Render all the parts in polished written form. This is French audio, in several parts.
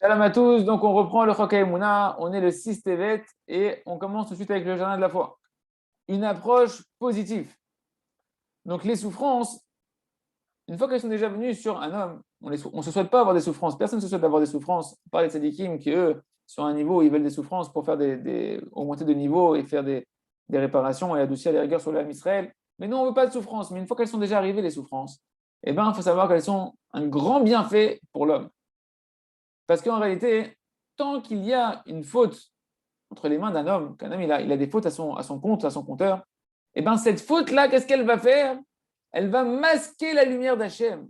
Salam à tous, donc on reprend le Chok HaEmuna, on est le 6 Tevet et on commence tout de suite avec le jardin de la foi. Une approche positive. Donc les souffrances, une fois qu'elles sont déjà venues sur un homme, on ne se souhaite pas avoir des souffrances, personne ne se souhaite avoir des souffrances. On parle des tzadikim qui eux, sur un niveau où ils veulent des souffrances pour faire augmenter de niveau et faire des réparations et adoucir les rigueurs sur l'âme Israël. Mais nous on ne veut pas de souffrances, mais une fois qu'elles sont déjà arrivées les souffrances, eh ben, il faut savoir qu'elles sont un grand bienfait pour l'homme. Parce qu'en réalité, tant qu'il y a une faute entre les mains d'un homme, qu'un homme il a des fautes à son compte, à son compteur, et bien cette faute-là, qu'est-ce qu'elle va faire? Elle va masquer la lumière d'Hachem.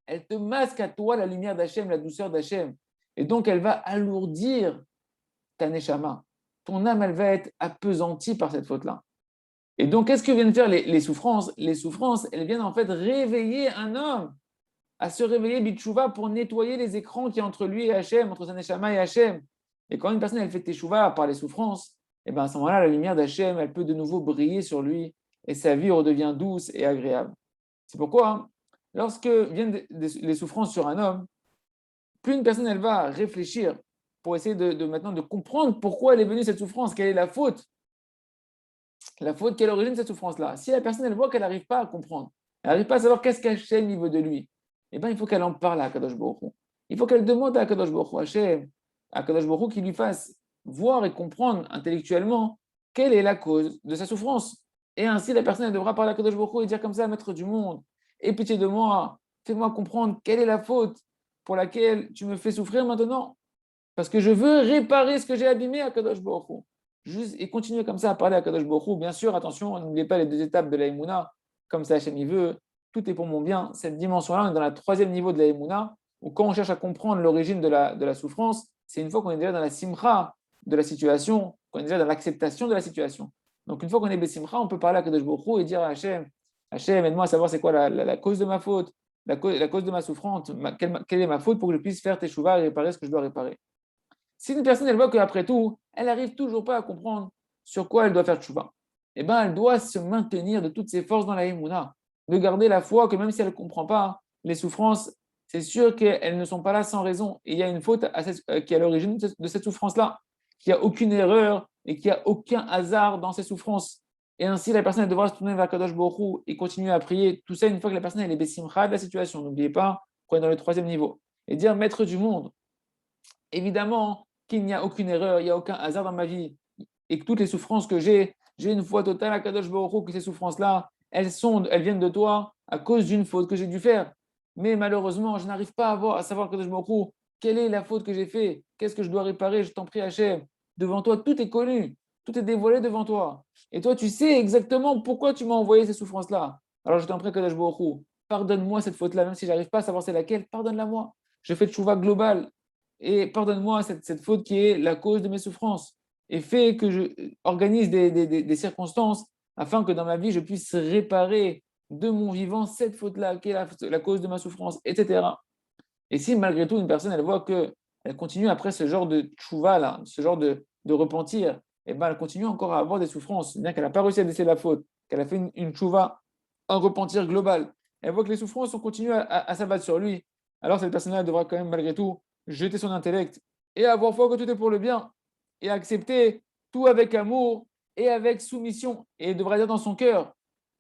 Elle te masque à toi la lumière d'Hachem, la douceur d'Hachem. Et donc elle va alourdir ta neshama. Ton âme, elle va être appesantie par cette faute-là. Et donc, qu'est-ce que viennent faire les souffrances? Les souffrances, elles viennent en fait réveiller un homme à se réveiller bitchouva pour nettoyer les écrans qui y a entre lui et Hachem, entre sa neshama et Hachem. Et quand une personne elle fait teshuva par les souffrances, et bien à ce moment-là, la lumière d'Hachem, elle peut de nouveau briller sur lui et sa vie redevient douce et agréable. C'est pourquoi, lorsque viennent les souffrances sur un homme, plus une personne elle va réfléchir pour essayer maintenant de comprendre pourquoi elle est venue cette souffrance, quelle est la faute, quelle est l'origine de cette souffrance-là. Si la personne elle voit qu'elle n'arrive pas à comprendre, elle n'arrive pas à savoir qu'est-ce qu'Hachem veut de lui, eh bien, il faut qu'elle en parle à Kadosh Baruch Hu. Il faut qu'elle demande à Kadosh Baruch Hu, Hachem, à Kadosh Baruch Hu, qu'il lui fasse voir et comprendre intellectuellement quelle est la cause de sa souffrance. Et ainsi, la personne elle devra parler à Kadosh Baruch Hu et dire comme ça, Maître du monde, aie pitié de moi, fais-moi comprendre quelle est la faute pour laquelle tu me fais souffrir maintenant. Parce que je veux réparer ce que j'ai abîmé à Kadosh Baruch Hu. Juste, et continuer comme ça à parler à Kadosh Baruch Hu. Bien sûr, attention, n'oubliez pas les deux étapes de la Emouna, comme ça Hachem il veut, tout est pour mon bien. Cette dimension-là, on est dans le troisième niveau de la Emouna, où quand on cherche à comprendre l'origine de la souffrance, c'est une fois qu'on est déjà dans la simcha de la situation, qu'on est déjà dans l'acceptation de la situation. Donc une fois qu'on est besimcha, on peut parler à Kadosh Baruch Hu et dire à Hachem, Hachem, aide-moi à savoir c'est quoi la cause de ma faute, la cause de ma souffrance, quelle est ma faute pour que je puisse faire teshuva et réparer ce que je dois réparer. Si une personne, elle voit qu'après tout, elle n'arrive toujours pas à comprendre sur quoi elle doit faire tchouva, eh ben, elle doit se maintenir de toutes ses forces dans la Emouna, de garder la foi que même si elle ne comprend pas les souffrances, c'est sûr qu'elles ne sont pas là sans raison. Et il y a une faute qui est à l'origine de cette souffrance-là, qu'il n'y a aucune erreur et qu'il n'y a aucun hasard dans ces souffrances. Et ainsi, la personne elle devra se tourner vers Kadosh Baruch Hu et continuer à prier. Tout ça une fois que la personne elle est bessimcha de la situation. N'oubliez pas qu'on est dans le troisième niveau. Et dire, maître du monde, évidemment qu'il n'y a aucune erreur, il n'y a aucun hasard dans ma vie, et que toutes les souffrances que j'ai une foi totale à Kadosh Baruch Hu, que ces souffrances-là, elles viennent de toi à cause d'une faute que j'ai dû faire. Mais malheureusement, je n'arrive pas à savoir Kadosh Baruch Hu, quelle est la faute que j'ai faite, qu'est-ce que je dois réparer, je t'en prie Hachem. Devant toi, tout est connu, tout est dévoilé devant toi. Et toi, tu sais exactement pourquoi tu m'as envoyé ces souffrances-là. Alors je t'en prie Kadosh Baruch Hu, pardonne-moi cette faute-là, même si je n'arrive pas à savoir c'est laquelle, pardonne-la moi. Je fais tchouva global et pardonne-moi cette faute qui est la cause de mes souffrances et fais que je organise des circonstances afin que dans ma vie, je puisse réparer de mon vivant cette faute-là qui est la cause de ma souffrance, etc. Et si malgré tout, une personne, elle voit qu'elle continue après ce genre de tchouva, là, ce genre de repentir, et ben, elle continue encore à avoir des souffrances, bien qu'elle n'a pas réussi à laisser la faute, qu'elle a fait une tchouva, un repentir global. Elle voit que les souffrances ont continué à s'abattre sur lui. Alors cette personne-là devra quand même, malgré tout, jeter son intellect et avoir foi que tout est pour le bien et accepter tout avec amour et avec soumission et devra dire dans son cœur,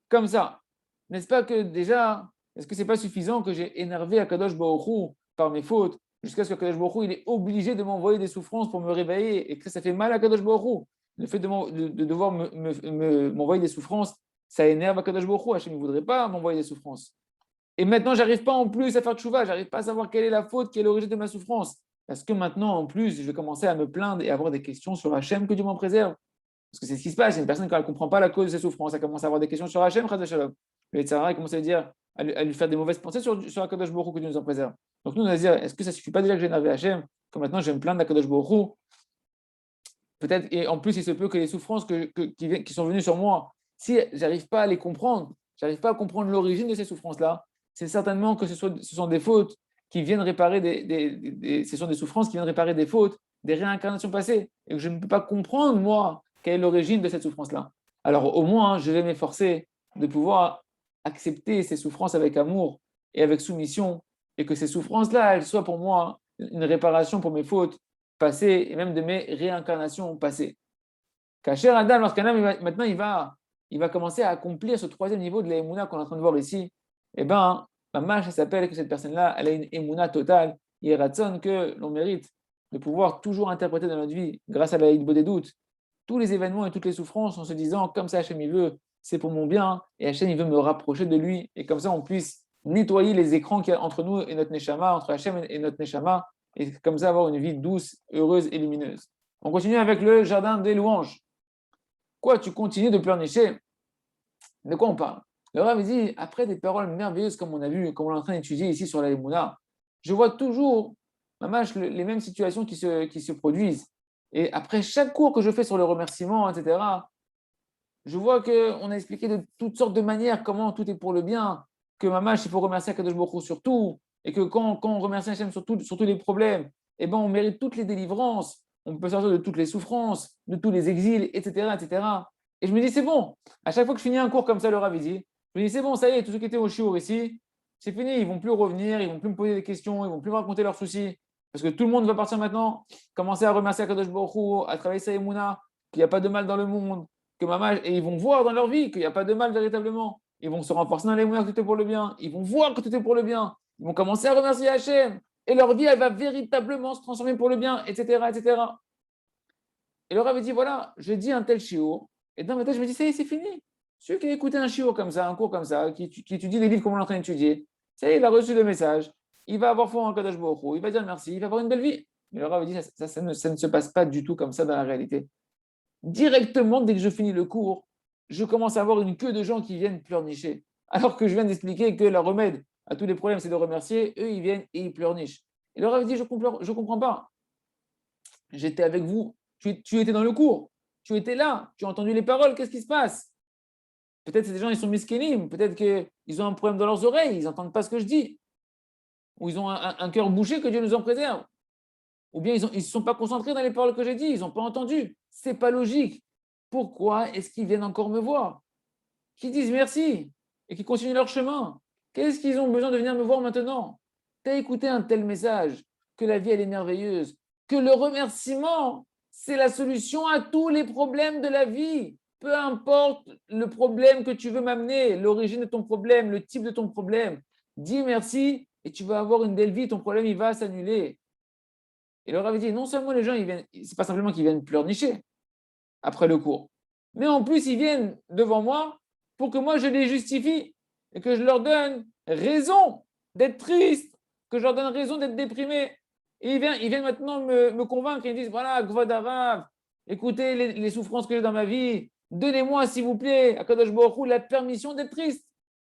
comme ça. N'est-ce pas que déjà, est-ce que c'est pas suffisant que j'ai énervé Akadosh Baruch Hu par mes fautes jusqu'à ce que Akadosh Baruch Hu il est obligé de m'envoyer des souffrances pour me réveiller et que ça fait mal à Akadosh Baruch Hu. Le fait de devoir m'envoyer des souffrances, ça énerve Akadosh Baruch Hu. Hachem ne voudrait pas m'envoyer des souffrances. Et maintenant, j'arrive pas en plus à faire tchouva, j'arrive pas à savoir quelle est la faute, quelle est l'origine de ma souffrance. Parce que maintenant, en plus, je vais commencer à me plaindre et avoir des questions sur Hachem, que Dieu m'en préserve. Parce que c'est ce qui se passe, une personne, quand elle ne comprend pas la cause de ses souffrances, elle commence à avoir des questions sur Hachem, Chaz Shalom. Le Tzara, il commence à dire, à lui faire des mauvaises pensées sur Akadosh Baruch Hu, que Dieu nous en préserve. Donc nous, on va se dire, est-ce que ça ne suffit pas déjà que j'ai énervé Hachem, que maintenant je vais me plaindre d'Akadosh Baruch Hu? Peut-être, et en plus, il se peut que les souffrances qui sont venues sur moi, si j'arrive pas à les comprendre, j'arrive pas à comprendre l'origine de ces souffrances-là, c'est certainement que ce sont des fautes qui viennent réparer ce sont des souffrances qui viennent réparer des fautes, des réincarnations passées, et que je ne peux pas comprendre, moi, quelle est l'origine de cette souffrance-là. Alors au moins, je vais m'efforcer de pouvoir accepter ces souffrances avec amour et avec soumission, et que ces souffrances-là, elles soient pour moi une réparation pour mes fautes passées et même de mes réincarnations passées. Kacher Adam, lorsqu'un homme, maintenant, il va commencer à accomplir ce troisième niveau de la Emouna qu'on est en train de voir ici, eh bien, Mamash, ça s'appelle que cette personne-là, elle a une Emouna totale, il ratson que l'on mérite de pouvoir toujours interpréter dans notre vie, grâce à la Hitbo des doutes, tous les événements et toutes les souffrances en se disant, comme ça Hachem il veut, c'est pour mon bien, et Hachem il veut me rapprocher de lui, et comme ça on puisse nettoyer les écrans qu'il y a entre nous et notre Neshama, entre Hachem et notre Neshama, et comme ça avoir une vie douce, heureuse et lumineuse. On continue avec le jardin des louanges. Quoi, tu continues de pleurnicher? De quoi on parle? Le Rav dit, après des paroles merveilleuses comme on a vu, comme on est en train d'étudier ici sur la Emouna, je vois toujours les mêmes situations qui se produisent. Et après chaque cours que je fais sur le remerciement, etc., je vois qu'on a expliqué de toutes sortes de manières comment tout est pour le bien, que Mamash, il faut remercier Akadosh Baruch Hu sur tout, et que quand on remercie Hachem sur tous les problèmes, eh ben, on mérite toutes les délivrances, on peut sortir de toutes les souffrances, de tous les exils, etc., etc. Et je me dis, c'est bon. À chaque fois que je finis un cours comme ça, le Rav dit, je me dis, c'est bon, ça y est, tous ceux qui étaient au shiur ici, c'est fini, ils ne vont plus revenir, ils ne vont plus me poser des questions, ils ne vont plus me raconter leurs soucis. Parce que tout le monde va partir maintenant, commencer à remercier Akadosh Baruch Hu, à travailler sa Emouna, qu'il n'y a pas de mal dans le monde, que et ils vont voir dans leur vie qu'il n'y a pas de mal véritablement. Ils vont se renforcer dans les moyens que tout est pour le bien. Ils vont voir que tout est pour le bien. Ils vont commencer à remercier Hachem. Et leur vie, elle va véritablement se transformer pour le bien, etc., etc. Et leur avait dit, voilà, je dis un tel shiur. Et dans ma tête, je me dis, ça y est, c'est fini. Celui qui a écouté un shiur comme ça, un cours comme ça, qui étudie les livres comme on est en train d'étudier, ça y est, il a reçu le message. Il va avoir foi en Kadosh Baruch Hu, il va dire merci, il va avoir une belle vie. Mais leur avait dit, ça ne se passe pas du tout comme ça dans la réalité. Directement, dès que je finis le cours, je commence à avoir une queue de gens qui viennent pleurnicher. Alors que je viens d'expliquer que le remède à tous les problèmes, c'est de remercier, eux, ils viennent et ils pleurnichent. Et leur avait dit, je ne comprends pas. J'étais avec vous, tu étais dans le cours, tu étais là, tu as entendu les paroles, qu'est-ce qui se passe? Peut-être que ces gens, ils sont miskénim, peut-être qu'ils ont un problème dans leurs oreilles, ils n'entendent pas ce que je dis. Ou ils ont un cœur bouché, que Dieu nous en préserve. Ou bien ils ne se sont pas concentrés dans les paroles que j'ai dit, ils n'ont pas entendu. Ce n'est pas logique. Pourquoi est-ce qu'ils viennent encore me voir? Qu'ils disent merci et qu'ils continuent leur chemin. Qu'est-ce qu'ils ont besoin de venir me voir maintenant? Tu as écouté un tel message, que la vie elle est merveilleuse, que le remerciement, c'est la solution à tous les problèmes de la vie. Peu importe le problème que tu veux m'amener, l'origine de ton problème, le type de ton problème, dis merci et tu vas avoir une belle vie, ton problème il va s'annuler. Et leur avait dit, non seulement les gens, ils viennent, c'est pas simplement qu'ils viennent pleurnicher après le cours, mais en plus, ils viennent devant moi pour que moi, je les justifie et que je leur donne raison d'être tristes, que je leur donne raison d'être déprimés. Et ils viennent maintenant me convaincre, ils me disent, voilà, Kvod Arav, écoutez les souffrances que j'ai dans ma vie, donnez-moi, s'il vous plaît, à Kadosh Baruch Hu, la permission d'être triste.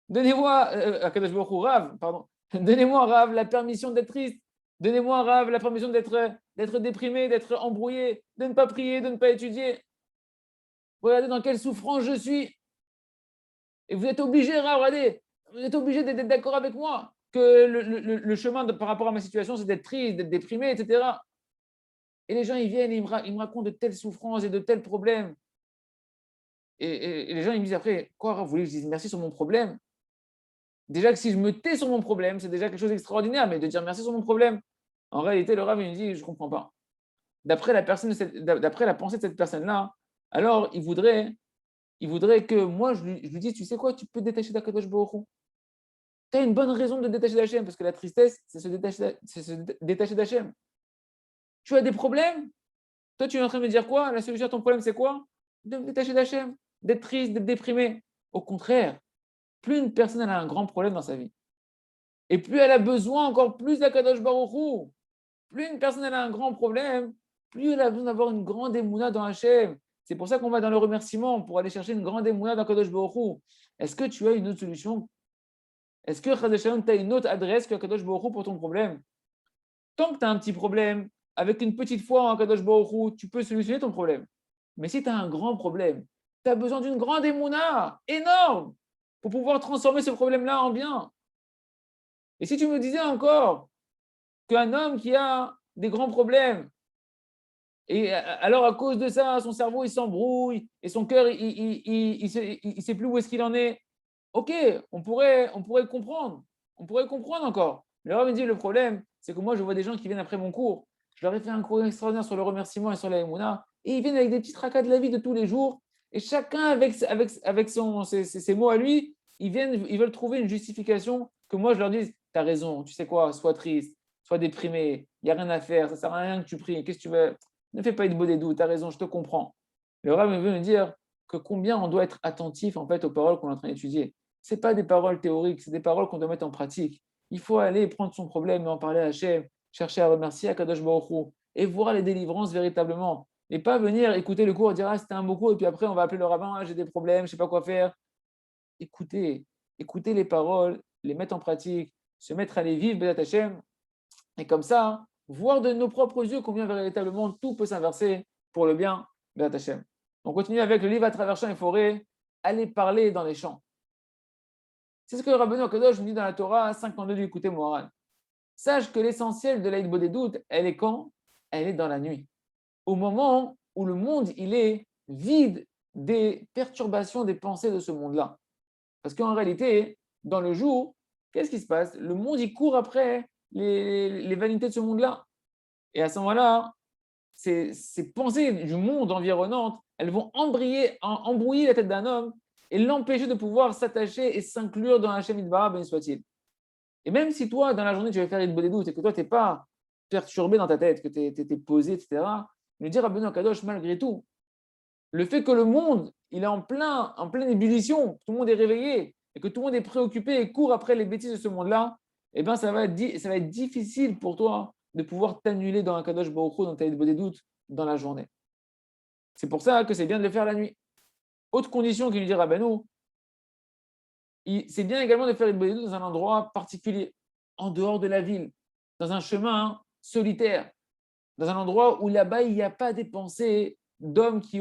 Donnez-moi, à Kadosh Baruch Hu, Rav, pardon, donnez-moi, Rav, la permission d'être triste. Donnez-moi, Rav, la permission d'être déprimé, d'être embrouillé, de ne pas prier, de ne pas étudier. Regardez dans quelle souffrance je suis. Et vous êtes obligé, Rav, regardez, vous êtes obligé d'être d'accord avec moi que le chemin par rapport à ma situation, c'est d'être triste, d'être déprimé, etc. Et les gens, ils viennent et ils me racontent de telles souffrances et de tels problèmes. Et les gens, ils me disent après, quoi, Rav, vous voulez que je dise merci sur mon problème? Déjà que si je me tais sur mon problème, c'est déjà quelque chose d'extraordinaire, mais de dire merci sur mon problème. En réalité, le Rav, il me dit, je ne comprends pas. D'après la pensée de cette personne-là, alors il voudrait que moi, je lui dise, tu sais quoi, tu peux te détacher d'Akadosh Baruch Hu. Tu as une bonne raison de te détacher d'Hachem, parce que la tristesse, c'est se détacher d'Hachem. Tu as des problèmes? Toi, tu es en train de me dire quoi? La solution à ton problème, c'est quoi? De me détacher d'Hachem, d'être triste, d'être déprimé. Au contraire, plus une personne elle a un grand problème dans sa vie, et plus elle a besoin encore plus d'Akadosh Baruch Hu, plus une personne elle a un grand problème, plus elle a besoin d'avoir une grande émouna dans Hachem. C'est pour ça qu'on va dans le remerciement, pour aller chercher une grande émouna dans Kadosh Baruch Hu. Est-ce que tu as une autre solution? Est-ce que tu as une autre adresse que Kadosh Baruch Hu pour ton problème? Tant que tu as un petit problème, avec une petite foi en Kadosh Baruch Hu, tu peux solutionner ton problème. Mais si tu as un grand problème, tu as besoin d'une grande émouna énorme pour pouvoir transformer ce problème-là en bien. Et si tu me disais encore qu'un homme qui a des grands problèmes, et alors, à cause de ça, son cerveau, il s'embrouille et son cœur, il sait plus où est-ce qu'il en est. Ok, on pourrait comprendre. On pourrait comprendre encore. Le Rav me dit, le problème, c'est que moi, je vois des gens qui viennent après mon cours. Je leur ai fait un cours extraordinaire sur le remerciement et sur la Emouna, et ils viennent avec des petits tracas de la vie de tous les jours, et chacun avec ses mots à lui, ils veulent trouver une justification que moi, je leur dise, tu as raison, tu sais quoi, sois triste, sois déprimé, il n'y a rien à faire, ça ne sert à rien que tu pries, qu'est-ce que tu veux? Ne fais pas de beau des doutes, tu as raison, je te comprends. Le Rav veut me dire que combien on doit être attentif en fait aux paroles qu'on est en train d'étudier. Ce pas des paroles théoriques, c'est des paroles qu'on doit mettre en pratique. Il faut aller prendre son problème et en parler à Hachem, chercher à remercier Akadosh Baruch Hu et voir les délivrances véritablement. Et pas venir écouter le cours et dire ah c'était un beau cours et puis après on va appeler le rabbin, ah, j'ai des problèmes, je ne sais pas quoi faire. Écoutez, écoutez les paroles, les mettre en pratique, se mettre à les vivre, Bézat Hachem, et comme ça, voir de nos propres yeux combien véritablement tout peut s'inverser pour le bien, Bézat Hachem. On continue avec le livre à travers champs et forêts, aller parler dans les champs. C'est ce que Rabbeinu Akadosh nous dit dans la Torah 52 du Écoutez Moharan. Sache que l'essentiel de l'Aïd des doutes, elle est quand? Elle est dans la nuit. Au moment où le monde il est vide des perturbations des pensées de ce monde-là. Parce qu'en réalité, dans le jour, qu'est-ce qui se passe? Le monde il court après les vanités de ce monde-là. Et à ce moment-là, ces pensées du monde environnant, elles vont embrouiller la tête d'un homme et l'empêcher de pouvoir s'attacher et s'inclure dans Hachem Yitbarach, béni soit-il. Et même si toi, dans la journée, tu vas faire une bonne doute et que toi, tu n'es pas perturbé dans ta tête, que tu es posé, etc., me dire à Benoît Kadosh, malgré tout, le fait que le monde, il est en pleine ébullition, tout le monde est réveillé et que tout le monde est préoccupé et court après les bêtises de ce monde-là, eh bien, ça va être difficile pour toi de pouvoir t'annuler dans un Kadosh Baruch Hu, dans ta bonne doute, dans la journée. C'est pour ça que c'est bien de le faire la nuit. Autre condition qu'il lui dit Rabbeinu, c'est bien également de faire une bonne doute dans un endroit particulier, en dehors de la ville, dans un chemin solitaire, dans un endroit où là-bas, il n'y a pas des pensées d'hommes qui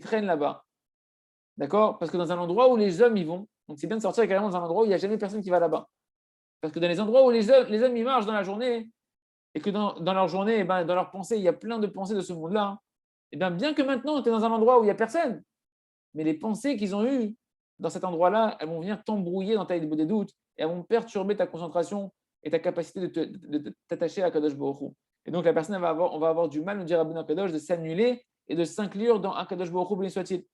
traînent là-bas. D'accord? Parce que dans un endroit où les hommes y vont, donc c'est bien de sortir carrément dans un endroit où il n'y a jamais personne qui va là-bas. Parce que dans les endroits où les hommes y marchent dans la journée, et que dans leur journée, eh ben, dans leurs pensées, il y a plein de pensées de ce monde-là, eh bien que maintenant, tu es dans un endroit où il n'y a personne, mais les pensées qu'ils ont eues dans cet endroit-là, elles vont venir t'embrouiller dans ta idée des doutes et elles vont perturber ta concentration et ta capacité de t'attacher à Kadosh Baruch Hu. Et donc la personne, on va avoir du mal, nous dire à Benoît Kadosh, de s'annuler et de s'inclure dans un Kadosh Baruch Hu, béni soit-il.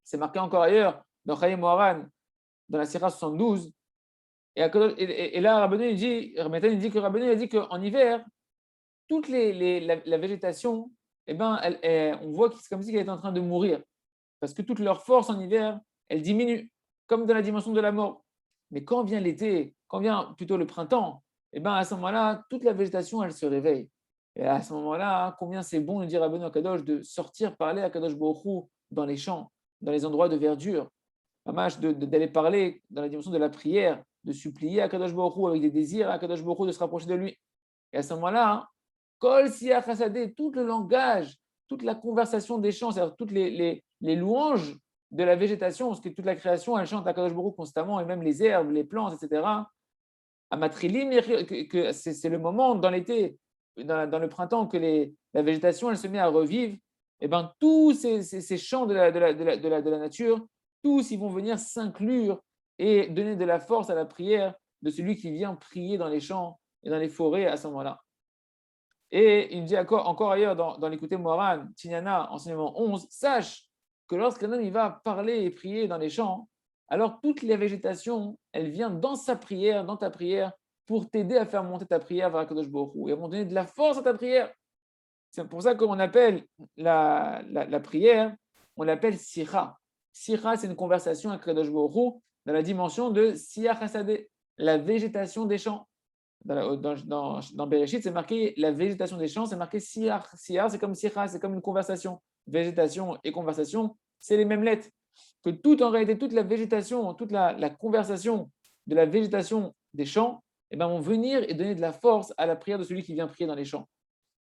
C'est marqué encore ailleurs dans Chaim Moharan, dans la Sira 72. Et là, Rabbeinu, il dit que Rabbeinu a dit qu'en hiver, toute la végétation, eh ben, on voit que c'est comme si elle est en train de mourir. Parce que toute leur force en hiver, elle diminue, comme dans la dimension de la mort. Mais quand vient l'été, quand vient plutôt le printemps, eh ben, à ce moment-là, toute la végétation, elle se réveille. Et à ce moment-là, combien c'est bon de dire à Benoît Kadosh de sortir parler à Kadosh Baruch Hu dans les champs, dans les endroits de verdure, d'aller parler dans la dimension de la prière, de supplier à Kadosh Baruch Hu avec des désirs à Kadosh Baruch Hu de se rapprocher de lui. Et à ce moment-là, Kol Siach Hasadeh, tout le langage, toute la conversation des chants, c'est-à-dire toutes les louanges de la végétation, parce que toute la création, elle chante à Kadosh Baruch Hu constamment, et même les herbes, les plantes, etc. Amatrilim, que c'est le moment dans l'été, dans le printemps, que la végétation, elle se met à revivre. Et ben tous ces chants de la nature, tous ils vont venir s'inclure et donner de la force à la prière de celui qui vient prier dans les champs et dans les forêts à ce moment-là. Et il dit encore ailleurs dans l'écouté Moharan, Tignana, enseignement 11, sache que lorsqu'un homme il va parler et prier dans les champs, alors toute la végétation, elle vient dans sa prière, dans ta prière, pour t'aider à faire monter ta prière vers Akadosh Baruch Hu. Et elles vont donner de la force à ta prière. C'est pour ça qu'on appelle la prière, on l'appelle Sira. Sira, c'est une conversation avec Akadosh Baruch Hu dans la dimension de Siach Hasadeh, la végétation des champs. Dans Bereshit, c'est marqué la végétation des champs, c'est marqué Siar. Siar, c'est comme Sira, c'est comme une conversation. Végétation et conversation, c'est les mêmes lettres. Que en réalité, toute la végétation, toute la conversation de la végétation des champs, eh ben, vont venir et donner de la force à la prière de celui qui vient prier dans les champs.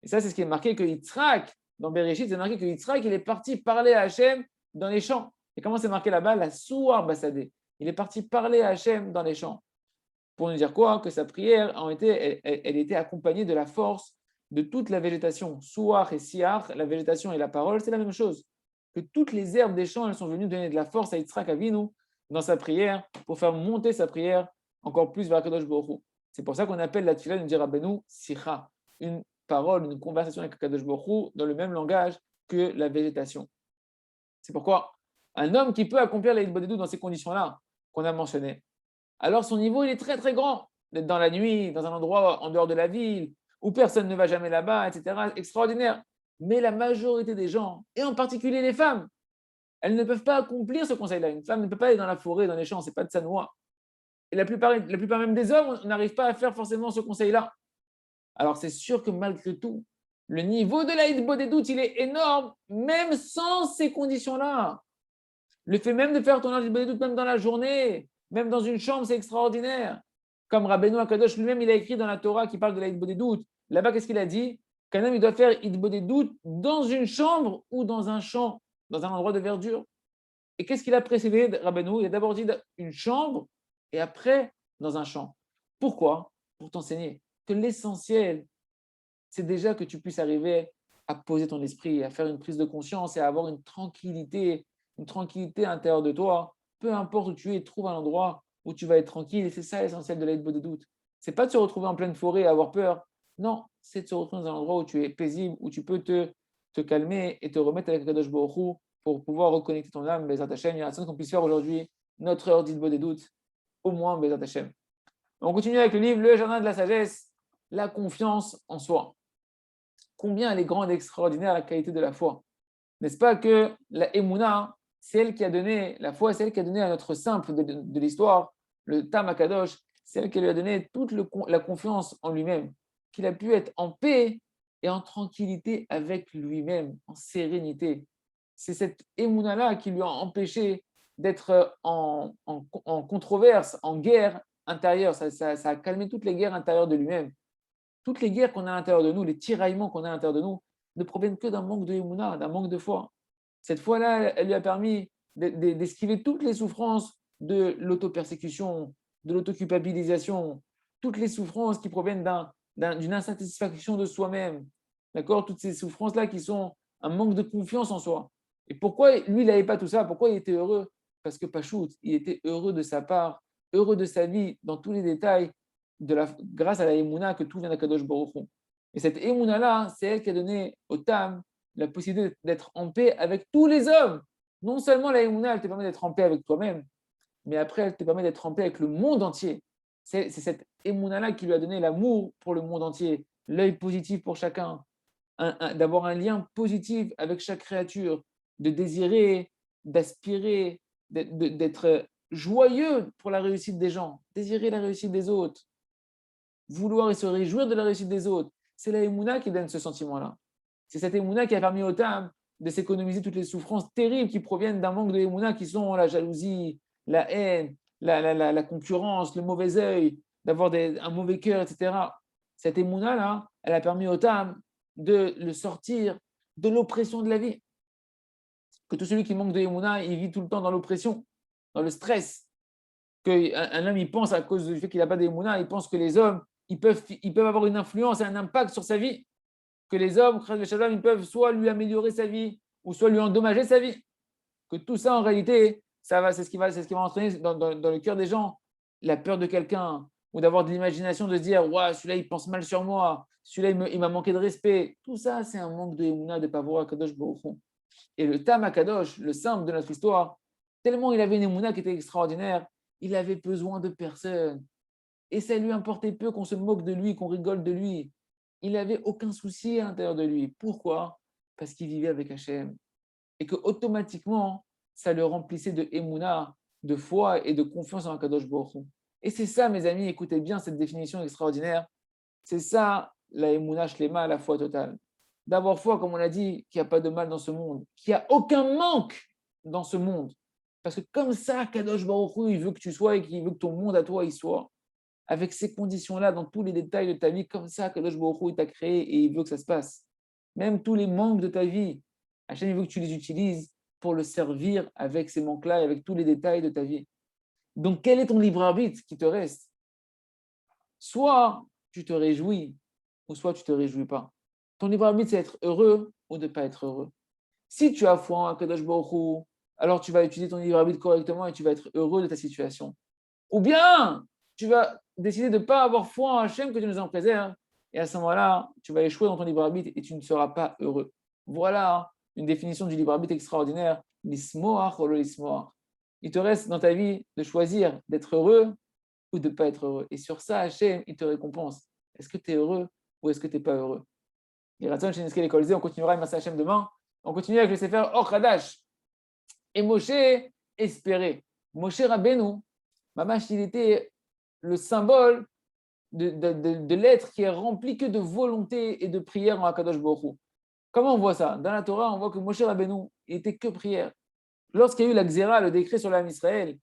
Et ça, c'est ce qui est marqué que Yitzhak, dans Bereshit, c'est marqué que Yitzhak, il est parti parler à Hachem dans les champs. Et comment c'est marqué là-bas? La Souar Basadé. Il est parti parler à Hachem dans les champs. Pour nous dire quoi? Que sa prière, elle était accompagnée de la force de toute la végétation. Souar et Siar, la végétation et la parole, c'est la même chose. Que toutes les herbes des champs, elles sont venues donner de la force à Yitzhak Avinu dans sa prière pour faire monter sa prière encore plus vers Akadosh Baruch Hu. C'est pour ça qu'on appelle la tefila, nous dit Rabbeinu, sicha, une parole, une conversation avec Akadosh Baruch Hu dans le même langage que la végétation. C'est pourquoi un homme qui peut accomplir la Hitbodedut dans ces conditions-là qu'on a mentionnées, alors son niveau il est très très grand. D'être dans la nuit, dans un endroit en dehors de la ville, où personne ne va jamais là-bas, etc. Extraordinaire. Mais la majorité des gens, et en particulier les femmes, elles ne peuvent pas accomplir ce conseil-là. Une femme ne peut pas aller dans la forêt, dans les champs, ce n'est pas de sa noix. Et la plupart même des hommes, on n'arrive pas à faire forcément ce conseil-là. Alors c'est sûr que malgré tout, le niveau de la Hitbodedut, il est énorme, même sans ces conditions-là. Le fait même de faire ton Hitbodedut, même dans la journée, même dans une chambre, c'est extraordinaire. Comme Rabbeinu Akadosh lui-même, il a écrit dans la Torah qui parle de la Hitbodedut. Là-bas, qu'est-ce qu'il a dit? Qu'un homme, il doit faire Hitbodedut dans une chambre ou dans un champ, dans un endroit de verdure. Et qu'est-ce qu'il a précédé, Rabbeinu? Il a d'abord dit une chambre et après dans un champ. Pourquoi? Pour t'enseigner que l'essentiel, c'est déjà que tu puisses arriver à poser ton esprit, à faire une prise de conscience et à avoir une tranquillité à l'intérieur de toi. Peu importe où tu es, trouve un endroit où tu vas être tranquille. Et c'est ça l'essentiel de la Hitbodedut. C'est pas de se retrouver en pleine forêt et avoir peur. Non, c'est de se retrouver dans un endroit où tu es paisible, où tu peux te calmer et te remettre avec Kadosh Baruch Hu pour pouvoir reconnecter ton âme, Bezat Hashem. Il y a un qu'on puisse faire aujourd'hui notre heure d'Hitbodedut, au moins Bezat Hashem. On continue avec le livre Le Jardin de la Sagesse, la confiance en soi. Combien elle est grande et extraordinaire la qualité de la foi. N'est-ce pas que la Emouna, c'est elle qui a donné, la foi, c'est elle qui a donné à notre simple de l'histoire, le Tam Akadosh, c'est elle qui lui a donné toute la confiance en lui-même, qu'il a pu être en paix et en tranquillité avec lui-même, en sérénité. C'est cette Emouna-là qui lui a empêché d'être en controverse, en guerre intérieure. Ça a calmé toutes les guerres intérieures de lui-même. Toutes les guerres qu'on a à l'intérieur de nous, les tiraillements qu'on a à l'intérieur de nous, ne proviennent que d'un manque de Emouna, d'un manque de foi. Cette foi-là, elle lui a permis d'esquiver toutes les souffrances de l'auto-persécution, de l'auto-culpabilisation, toutes les souffrances qui proviennent d'une insatisfaction de soi-même. D'accord? Toutes ces souffrances-là qui sont un manque de confiance en soi. Et pourquoi lui, il n'avait pas tout ça? Pourquoi il était heureux? Parce que Pachout, il était heureux de sa part, heureux de sa vie, dans tous les détails, grâce à la Emouna que tout vient d'Akadosh Baruch Hu. Et cette Emouna-là, c'est elle qui a donné au Tam la possibilité d'être en paix avec tous les hommes. Non seulement la Emouna, elle te permet d'être en paix avec toi-même, mais après, elle te permet d'être en paix avec le monde entier. C'est cette Emouna-là qui lui a donné l'amour pour le monde entier, l'œil positif pour chacun, d'avoir un lien positif avec chaque créature, de désirer, d'aspirer, d'être joyeux pour la réussite des gens, désirer la réussite des autres, vouloir et se réjouir de la réussite des autres. C'est la Emouna qui donne ce sentiment-là. C'est cette Emouna qui a permis au Tam de s'économiser toutes les souffrances terribles qui proviennent d'un manque de Emouna, qui sont la jalousie, la haine, la concurrence, le mauvais œil, d'avoir un mauvais cœur, etc. Cette Emouna-là, elle a permis au Tam de le sortir de l'oppression de la vie. Que tout celui qui manque de Emouna, il vit tout le temps dans l'oppression, dans le stress. Qu'un homme, il pense à cause du fait qu'il n'a pas d'Emouna, il pense que les hommes, ils peuvent avoir une influence et un impact sur sa vie. Que les hommes, ils peuvent soit lui améliorer sa vie, ou soit lui endommager sa vie. Que tout ça, en réalité, c'est ce qui va entraîner dans le cœur des gens la peur de quelqu'un, ou d'avoir de l'imagination, de se dire, ouais, celui-là, il pense mal sur moi, celui-là, il m'a manqué de respect. Tout ça, c'est un manque de Emouna, de Pavora Kadosh Baruch Hu. Et le Tam Akadosh, le simple de notre histoire, tellement il avait une Emouna qui était extraordinaire, il avait besoin de personne. Et ça lui importait peu qu'on se moque de lui, qu'on rigole de lui. Il n'avait aucun souci à l'intérieur de lui. Pourquoi? Parce qu'il vivait avec Hachem. Et que automatiquement, ça le remplissait de Emouna, de foi et de confiance en Akadosh Baruch Hu. Et c'est ça, mes amis, écoutez bien cette définition extraordinaire. C'est ça, la Emouna Shlema, la foi totale. D'avoir foi, comme on l'a dit, qu'il n'y a pas de mal dans ce monde, qu'il n'y a aucun manque dans ce monde. Parce que comme ça, Kadosh Baruch Hu, il veut que tu sois et qu'il veut que ton monde à toi, il soit. Avec ces conditions-là, dans tous les détails de ta vie, comme ça, Kadosh Baruch Hu, il t'a créé et il veut que ça se passe. Même tous les manques de ta vie, Hachem, il veut que tu les utilises pour le servir avec ces manques-là et avec tous les détails de ta vie. Donc, quel est ton libre arbitre qui te reste? Soit tu te réjouis, ou soit tu ne te réjouis pas. Ton libre arbitre, c'est être heureux ou de ne pas être heureux. Si tu as foi en Kadosh Baruch Hu, alors tu vas utiliser ton libre arbitre correctement et tu vas être heureux de ta situation. Ou bien, tu vas décider de ne pas avoir foi en Hachem, que tu nous en préserves. Et à ce moment-là, tu vas échouer dans ton libre arbitre et tu ne seras pas heureux. Voilà une définition du libre arbitre extraordinaire. L'ismoach ou l'ismoach. Il te reste dans ta vie de choisir d'être heureux ou de ne pas être heureux. Et sur ça, Hachem, il te récompense. Est-ce que tu es heureux ou est-ce que tu n'es pas heureux? Et Ratzon, chez Neskel et Kolzé, on continuera avec Massa Hachem demain. On continue avec le Sefer Or Hadash. Et Moshe espérait. Moshe Rabbeinu, Mamash, il était le symbole de l'être qui est rempli que de volonté et de prière en Akadosh Baruch Hu. Comment on voit ça? Dans la Torah, on voit que Moshe Rabbeinu, il était que prière. Lorsqu'il y a eu la Xéra, le décret sur l'âme Israël,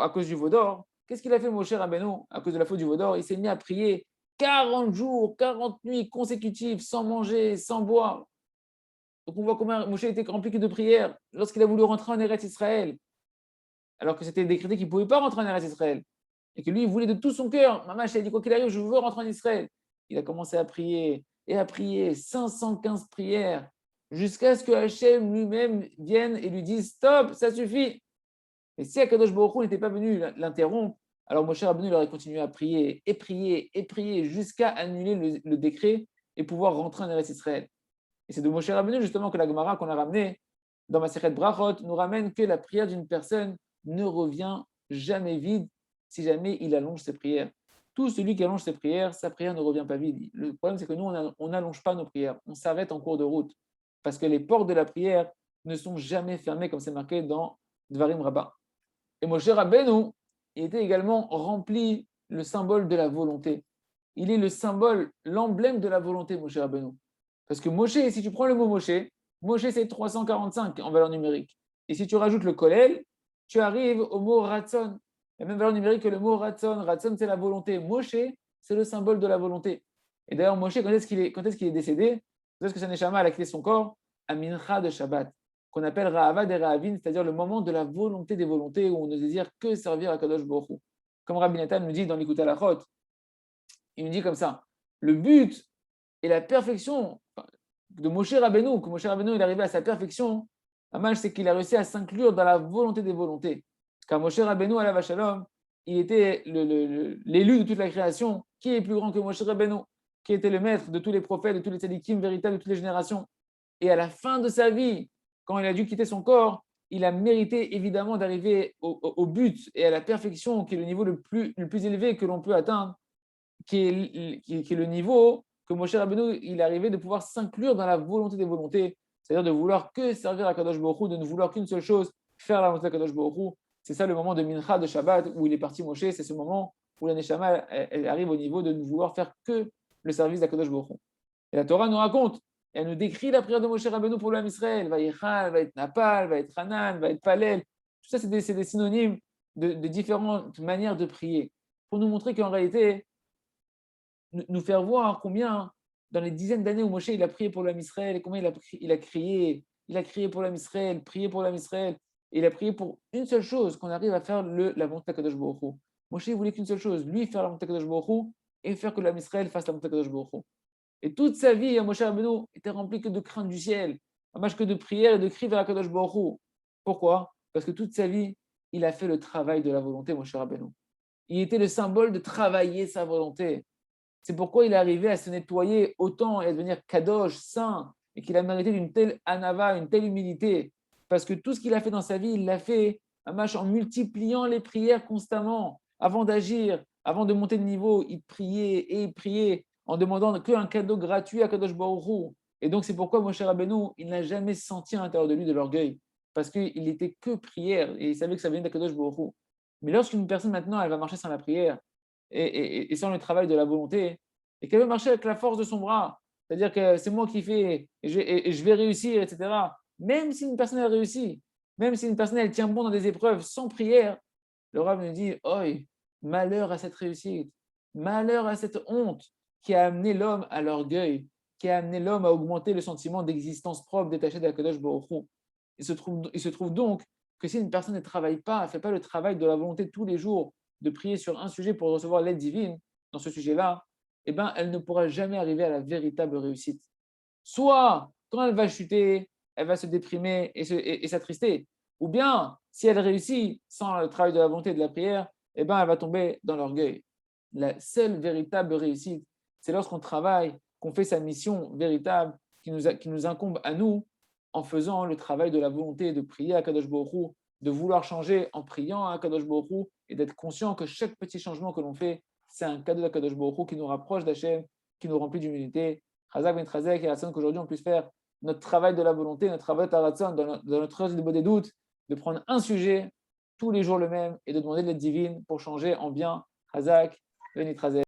à cause du Vaudor, qu'est-ce qu'il a fait Moshe Rabbeinu à cause de la faute du Vaudor? Il s'est mis à prier 40 jours, 40 nuits consécutives, sans manger, sans boire. Donc on voit comment Moshe était rempli que de prière lorsqu'il a voulu rentrer en Eretz Israël, alors que c'était décrété qu'il ne pouvait pas rentrer en Eretz Israël, et que lui, il voulait de tout son cœur. Maman, il a dit, quoi qu'il arrive, je veux rentrer en Israël. Il a commencé à prier, et à prier 515 prières, jusqu'à ce que Hachem lui-même vienne et lui dise, stop, ça suffit. Et si Akadosh Baruch Hu n'était pas venu l'interrompre, alors Moshe Rabbeinu aurait continué à prier, et prier, et prier, jusqu'à annuler le décret et pouvoir rentrer en Eretz Israël. Et c'est de Moshe Rabbeinu justement que la Gemara qu'on a ramené dans Masechet Brachot nous ramène que la prière d'une personne ne revient jamais vide si jamais il allonge ses prières. Tout celui qui allonge ses prières, sa prière ne revient pas vide. Le problème, c'est que nous, on n'allonge pas nos prières. On s'arrête en cours de route parce que les portes de la prière ne sont jamais fermées comme c'est marqué dans Dvarim Rabbah. Et Moshe Rabbeinu, il était également rempli le symbole de la volonté. Il est le symbole, l'emblème de la volonté, Moshe Rabbeinu. Parce que Moshe, si tu prends le mot Moshe, Moshe c'est 345 en valeur numérique. Et si tu rajoutes le Kolel, tu arrives au mot Ratzon. La même valeur numérique que le mot Ratzon. Ratzon, c'est la volonté. Moshe, c'est le symbole de la volonté. Et d'ailleurs, Moshe, quand est-ce qu'il est décédé? Quand est-ce que sa neshama a quitté son corps? À Mincha de Shabbat, qu'on appelle Ra'avad et Ra'avin, c'est-à-dire le moment de la volonté des volontés, où on ne désire que servir à Kadosh Baruch Hu. Comme Rabbi Nathan nous dit dans l'Ikut Halachot, il nous dit comme ça, le but et la perfection de Moshe Rabbeinu, que Moshe Rabbeinu est arrivé à sa perfection, c'est qu'il a réussi à s'inclure dans la volonté des volontés. Car Moshe Rabbeinu, alav shalom, il était l'élu de toute la création. Qui est plus grand que Moshe Rabbeinu? Qui était le maître de tous les prophètes, de tous les tzadikim véritables de toutes les générations. Et à la fin de sa vie, quand il a dû quitter son corps, il a mérité évidemment d'arriver au but et à la perfection, qui est le niveau le plus élevé que l'on peut atteindre, qui est le niveau que Moshe Rabbeinu, il est arrivé de pouvoir s'inclure dans la volonté des volontés, c'est-à-dire de vouloir que servir à Kadosh Baruch Hu, de ne vouloir qu'une seule chose, faire la volonté de Kadosh Baruch Hu. C'est ça le moment de Mincha de Shabbat où il est parti Moshe, c'est ce moment où la Neshama elle arrive au niveau de ne vouloir faire que le service d'Akadosh Baruch Hu. Et la Torah nous raconte, elle nous décrit la prière de Moshe Rabbeinu pour l'âme Israël, va Yechal, va être Napal, va être Hanan, va être Palel. Tout ça, c'est des synonymes de différentes manières de prier, pour nous montrer qu'en réalité, nous faire voir combien, dans les dizaines d'années où Moshe il a prié pour l'âme Israël, et combien il a crié pour l'âme Israël, prié pour l'âme Israël, et il a prié pour une seule chose, qu'on arrive à faire la volonté d'Akadosh Baruch Hu. Moshe voulait qu'une seule chose, lui faire la volonté d'Akadosh Baruch Hu, et faire que l'âme Israël fasse la volonté d'Akadosh Baruch Hu. Et toute sa vie, Moshe Rabbeinu était rempli que de crainte du ciel, que de prière et de cris vers Akadosh Baruch Hu. Pourquoi? Parce que toute sa vie, il a fait le travail de la volonté, Moshe Rabbeinu. Il était le symbole de travailler sa volonté. C'est pourquoi il est arrivé à se nettoyer autant et à devenir kadosh, saint, et qu'il a mérité d'une telle anava, une telle humilité. Parce que tout ce qu'il a fait dans sa vie, il l'a fait en multipliant les prières constamment. Avant d'agir, avant de monter de niveau, il priait et il priait en demandant qu'un cadeau gratuit à Kadosh Baruch Hu. Et donc c'est pourquoi Moshe Rabbeinu, il n'a jamais senti à l'intérieur de lui de l'orgueil. Parce qu'il n'était que prière et il savait que ça venait d'Akadosh Baruch Hu. Mais lorsqu'une personne maintenant, elle va marcher sans la prière, et sans le travail de la volonté, et qu'elle veut marcher avec la force de son bras, c'est-à-dire que c'est moi qui fais, et je vais réussir, etc. Même si une personne a réussi, même si une personne elle tient bon dans des épreuves sans prière, le Rav nous dit, oi, malheur à cette réussite, malheur à cette honte qui a amené l'homme à l'orgueil, qui a amené l'homme à augmenter le sentiment d'existence propre détaché d'Akadosh Baruch Hu. Il se trouve donc que si une personne ne travaille pas, ne fait pas le travail de la volonté tous les jours, de prier sur un sujet pour recevoir l'aide divine dans ce sujet-là, eh ben, elle ne pourra jamais arriver à la véritable réussite. Soit, quand elle va chuter, elle va se déprimer et s'attrister. Ou bien, si elle réussit sans le travail de la volonté et de la prière, eh ben, elle va tomber dans l'orgueil. La seule véritable réussite, c'est lorsqu'on travaille, qu'on fait sa mission véritable qui nous incombe à nous, en faisant le travail de la volonté de prier à Kadosh Baruch Hu, de vouloir changer en priant à Kadosh Baruch Hu, et d'être conscient que chaque petit changement que l'on fait, c'est un cadeau d'Akadosh Baruch Hu qui nous rapproche d'Hachem, qui nous remplit d'humilité. Chazak ben Chazak et Hassan, qu'aujourd'hui on puisse faire notre travail de la volonté, notre travail de Taratson, dans notre œuvre de des doutes, de prendre un sujet tous les jours le même et de demander de l'aide divine pour changer en bien. Chazak ben Chazak.